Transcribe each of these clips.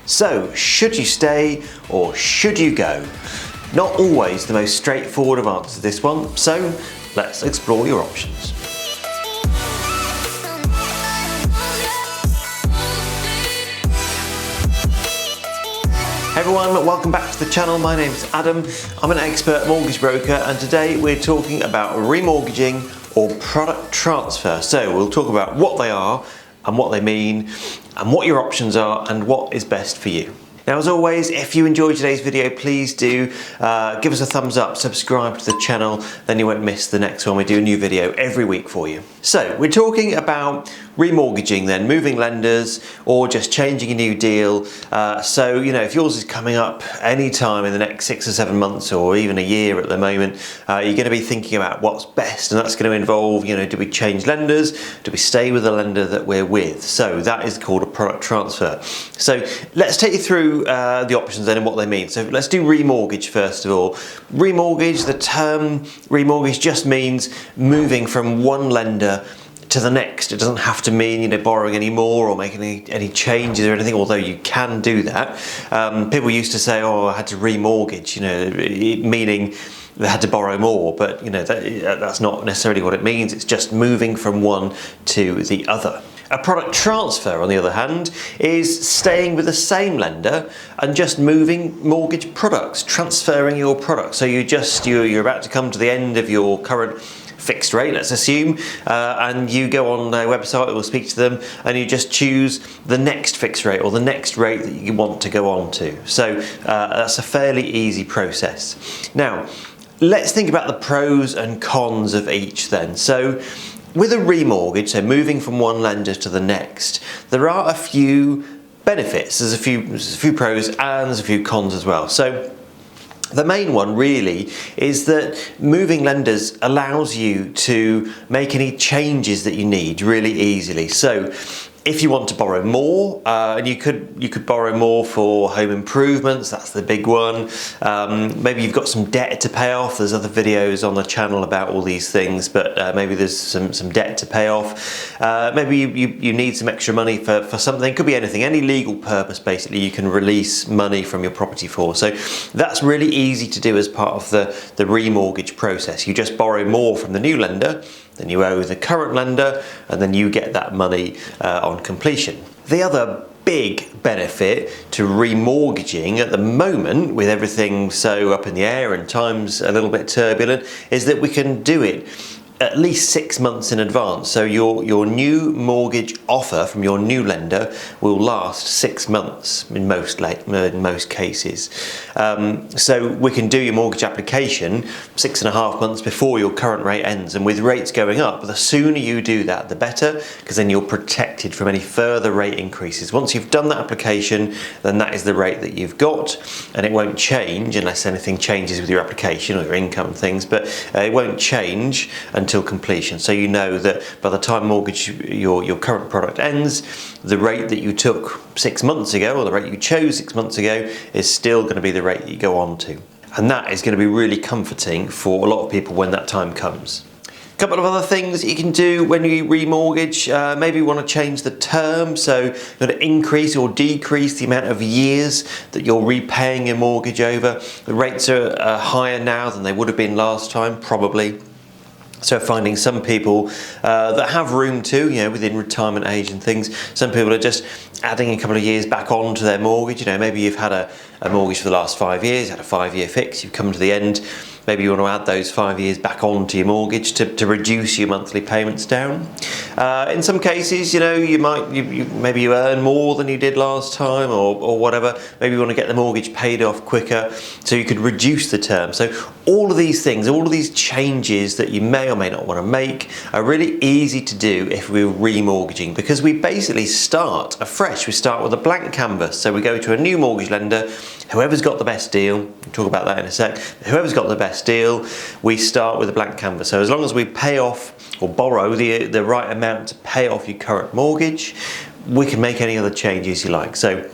So, should you stay or should you go? Not always the most straightforward of answers, this one, so let's explore your options. Hey everyone, welcome back to the channel. My name's Adam. I'm an expert mortgage broker, and today we're talking about remortgaging or product transfer. So we'll talk about what they are and what they mean and what your options are and what is best for you. Now, as always, if you enjoyed today's video, please do give us a thumbs up, subscribe to the channel, then you won't miss the next one. We do a new video every week for you. So we're talking about remortgaging then, moving lenders or just changing a new deal. So, you know, if yours is coming up any time in the next 6 or 7 months or even a year at the moment, you're going to be thinking about what's best, and that's going to involve, you know, do we change lenders? Do we stay with the lender that we're with? So that is called a product transfer. So let's take you through the options then and what they mean. So let's do remortgage first of all. Remortgage, the term remortgage just means moving from one lender to the next. It doesn't have to mean, you know, borrowing any more or making any changes or anything, although you can do that. People used to say, oh, I had to remortgage, you know, meaning they had to borrow more, but you know, that's not necessarily what it means. It's just moving from one to the other. A product transfer, on the other hand, is staying with the same lender and just moving mortgage products, transferring your products. So you're about to come to the end of your current fixed rate, let's assume, and you go on their website or speak to them and you just choose the next fixed rate or the next rate that you want to go on to. So that's a fairly easy process. Now, let's think about the pros and cons of each then. So with a remortgage, so moving from one lender to the next, there are a few benefits. There's a few pros and there's a few cons as well. So the main one really is that moving lenders allows you to make any changes that you need really easily. So if you want to borrow more, and you could borrow more for home improvements, that's the big one. Maybe you've got some debt to pay off. There's other videos on the channel about all these things, but maybe there's some debt to pay off. Maybe you need some extra money for something. It could be anything, any legal purpose basically you can release money from your property for. So that's really easy to do as part of the remortgage process. You just borrow more from the new lender than you owe the current lender, and then you get that money on completion. The other big benefit to remortgaging at the moment, with everything so up in the air and times a little bit turbulent, is that we can do it at least 6 months in advance. So your new mortgage offer from your new lender will last 6 months in most cases. So we can do your mortgage application 6.5 months before your current rate ends, and with rates going up, the sooner you do that the better, because then you're protected from any further rate increases. Once you've done that application, then that is the rate that you've got, and it won't change unless anything changes with your application or your income and things, but it won't change until completion. So you know that by the time your current product ends, the rate that you took 6 months ago, or the rate you chose 6 months ago, is still going to be the rate that you go on to. And that is going to be really comforting for a lot of people when that time comes. A couple of other things that you can do when you remortgage. Maybe you want to change the term, so you want to increase or decrease the amount of years that you're repaying your mortgage over. The rates are higher now than they would have been last time, probably. So finding some people that have room to, you know, within retirement age and things, some people are just adding a couple of years back on to their mortgage. You know, maybe you've had a mortgage for the last 5 years, had a 5-year fix, you've come to the end. Maybe you want to add those 5 years back onto your mortgage to reduce your monthly payments down. In some cases, you know, maybe you earn more than you did last time or whatever. Maybe you want to get the mortgage paid off quicker, so you could reduce the term. So all of these things, all of these changes that you may or may not want to make are really easy to do if we're remortgaging, because we basically start afresh. We start with a blank canvas. So we go to a new mortgage lender, whoever's got the best deal, we'll talk about that in a sec, whoever's got the best deal, we start with a blank canvas. So as long as we pay off or borrow the right amount to pay off your current mortgage, we can make any other changes you like. So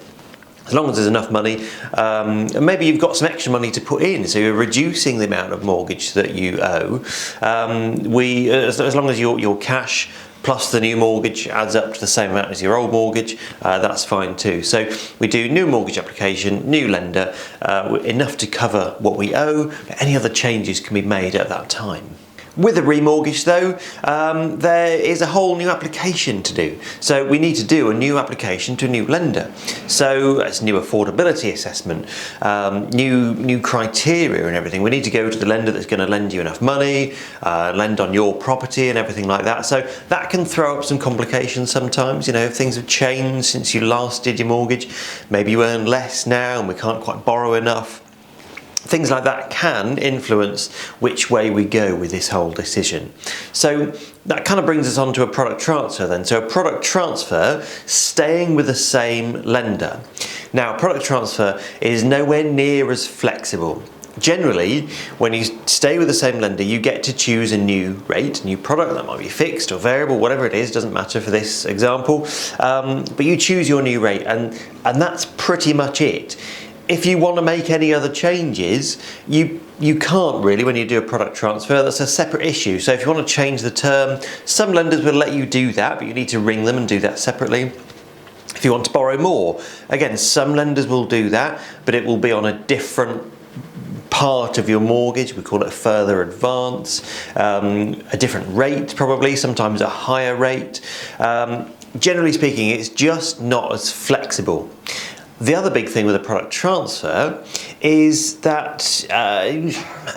as long as there's enough money, and maybe you've got some extra money to put in, so you're reducing the amount of mortgage that you owe. As long as your cash plus the new mortgage adds up to the same amount as your old mortgage, that's fine too. So we do new mortgage application, new lender, enough to cover what we owe, but any other changes can be made at that time. With a remortgage though, there is a whole new application to do. So we need to do a new application to a new lender. So it's new affordability assessment, new criteria and everything. We need to go to the lender that's going to lend you enough money, lend on your property and everything like that. So that can throw up some complications sometimes. You know, if things have changed since you last did your mortgage, maybe you earn less now and we can't quite borrow enough. Things like that can influence which way we go with this whole decision. So that kind of brings us on to a product transfer then. So a product transfer, staying with the same lender. Now, product transfer is nowhere near as flexible. Generally, when you stay with the same lender, you get to choose a new rate, a new product that might be fixed or variable, whatever it is, doesn't matter for this example. But you choose your new rate and that's pretty much it. If you want to make any other changes, you can't really when you do a product transfer. That's a separate issue. So if you want to change the term, some lenders will let you do that, but you need to ring them and do that separately. If you want to borrow more, again, some lenders will do that, but it will be on a different part of your mortgage. We call it a further advance, a different rate probably, sometimes a higher rate. Generally speaking, it's just not as flexible. The other big thing with a product transfer is that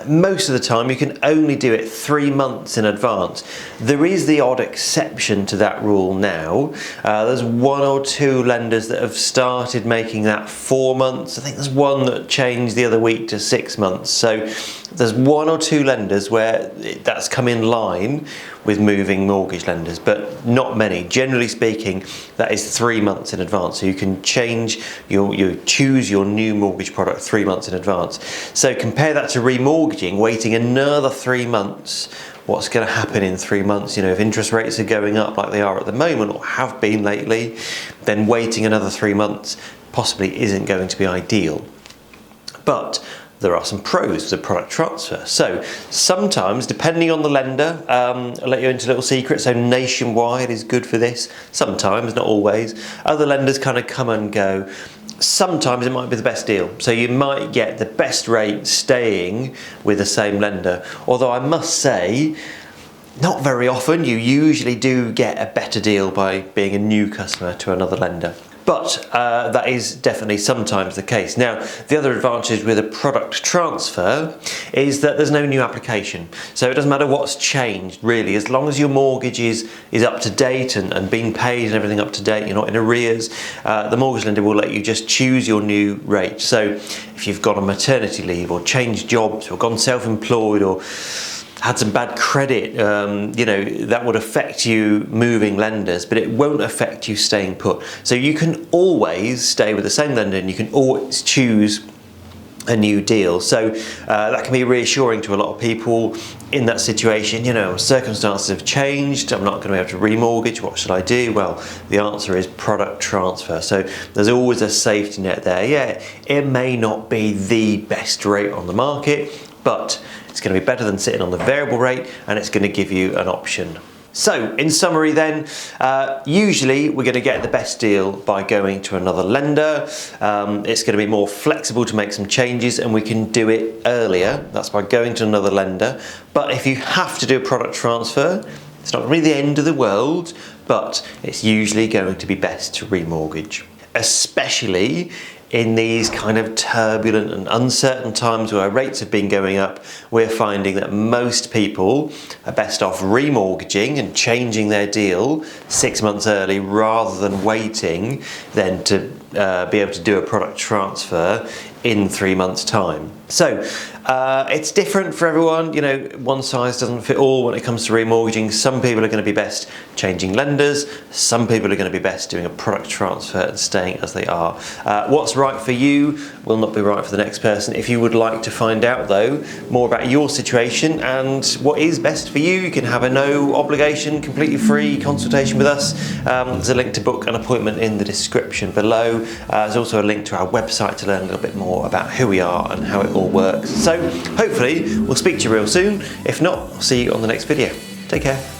most of the time you can only do it 3 months in advance. There is the odd exception to that rule now. There's 1 or 2 lenders that have started making that 4 months. I think there's one that changed the other week to 6 months. So there's 1 or 2 lenders where that's come in line with moving mortgage lenders, but not many. Generally speaking, that is 3 months in advance. So you can change you choose your new mortgage product 3 months in advance. So compare that to remortgaging, waiting another 3 months. What's going to happen in 3 months? You know, if interest rates are going up like they are at the moment or have been lately, then waiting another 3 months possibly isn't going to be ideal. But there are some pros to product transfer. So sometimes, depending on the lender, I'll let you into a little secret, so Nationwide is good for this. Sometimes, not always. Other lenders kind of come and go. Sometimes it might be the best deal. So you might get the best rate staying with the same lender. Although I must say, not very often. You usually do get a better deal by being a new customer to another lender. But that is definitely sometimes the case. Now, the other advantage with a product transfer is that there's no new application. So it doesn't matter what's changed, really. As long as your mortgage is up to date and being paid and everything up to date, you're not in arrears, the mortgage lender will let you just choose your new rate. So if you've gone on maternity leave or changed jobs or gone self-employed or had some bad credit, you know, that would affect you moving lenders, but it won't affect you staying put. So you can always stay with the same lender and you can always choose a new deal. So that can be reassuring to a lot of people in that situation. You know, circumstances have changed, I'm not going to be able to remortgage, what should I do? Well, the answer is product transfer. So there's always a safety net there. Yeah, it may not be the best rate on the market, but it's going to be better than sitting on the variable rate and it's going to give you an option. So in summary then, usually we're going to get the best deal by going to another lender. It's going to be more flexible to make some changes and we can do it earlier. That's by going to another lender. But if you have to do a product transfer, it's not really the end of the world, but it's usually going to be best to remortgage. Especially in these kind of turbulent and uncertain times where rates have been going up, we're finding that most people are best off remortgaging and changing their deal 6 months early rather than waiting then to be able to do a product transfer in 3 months' time. So it's different for everyone. You know, one size doesn't fit all when it comes to remortgaging. Some people are going to be best changing lenders. Some people are going to be best doing a product transfer and staying as they are. What's right for you will not be right for the next person. If you would like to find out though more about your situation and what is best for you, you can have a no obligation, completely free consultation with us. There's a link to book an appointment in the description below. There's also a link to our website to learn a little bit more about who we are and how it all works. So hopefully we'll speak to you real soon. If not, I'll see you on the next video. Take care.